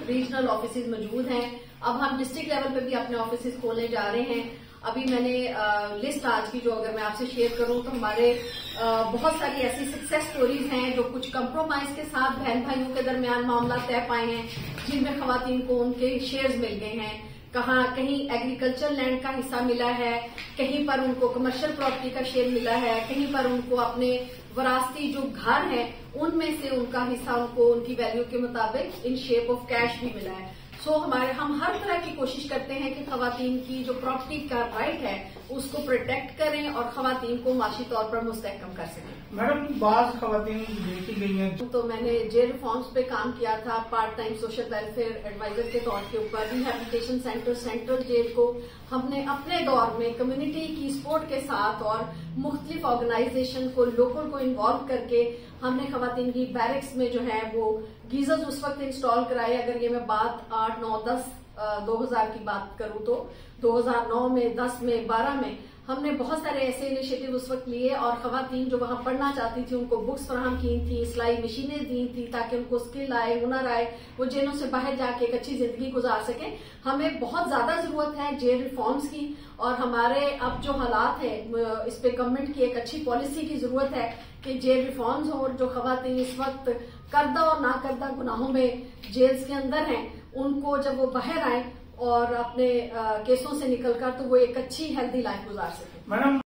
Regional offices मौजूद हैं। अब हम डिस्ट्रिक्ट लेवल पे भी अपने ऑफिसेज खोलने जा रहे हैं। अभी मैंने लिस्ट आज की जो अगर मैं आपसे शेयर करूं तो हमारे बहुत सारी ऐसी सक्सेस स्टोरीज हैं जो कुछ कंप्रोमाइज के साथ बहन भाइयों के दरमियान मामला तय पाए हैं, जिनमें खवातीन को उनके शेयर्स मिल गए हैं। कहीं एग्रीकल्चर लैंड का हिस्सा मिला है, कहीं पर उनको कमर्शियल प्रॉपर्टी का शेयर मिला है, कहीं पर उनको अपने वरासती जो घर है उनमें से उनका हिस्सा उनको उनकी वैल्यू के मुताबिक इन शेप ऑफ कैश भी मिला है। हम हर तरह की कोशिश करते हैं कि खवातीन की जो प्रॉपर्टी का राइट है उसको प्रोटेक्ट करें और खवातीन को माशी तौर पर मुस्तहकम कर सकें। मैडम, बाज खवातीन बेची गई हैं तो मैंने जेल रिफॉर्म्स पे काम किया था part time social welfare adviser के तौर के ऊपर। रिहैबिलिटेशन सेंटर सेंट्रल जेल को हमने अपने दौर में कम्युनिटी की सपोर्ट के साथ और मुख्तलिफ ऑर्गेनाइजेशन को लोकल को इन्वॉल्व करके हमने खवातीन की बैरक्स में जो है वो गीजर्स उस वक्त इंस्टॉल कराए। अगर ये मैं बात 8, 9, 10 2000 की बात करूं तो 2009 में, 10 में, 12 में हमने बहुत सारे ऐसे इनिशिएटिव उस वक्त लिए और खवातीन जो वहां पढ़ना चाहती थी उनको बुक्स फराहम की थी, सिलाई मशीनें दी थी ताकि उनको स्किल आए, हुनर आए, वो जेलों से बाहर जाके एक अच्छी जिंदगी गुजार सकें। हमें बहुत ज्यादा जरूरत है जेल रिफॉर्म्स की और हमारे अब जो हालात है इस पे गवर्नमेंट की एक अच्छी पॉलिसी की जरूरत है कि जेल रिफॉर्म्स हो और जो खवातीन इस वक्त करदा और ना करदा गुनाहों में जेल्स के अंदर हैं उनको जब वो बाहर आए और अपने केसों से निकलकर तो वो एक अच्छी हेल्दी लाइफ गुजार सके। मैडम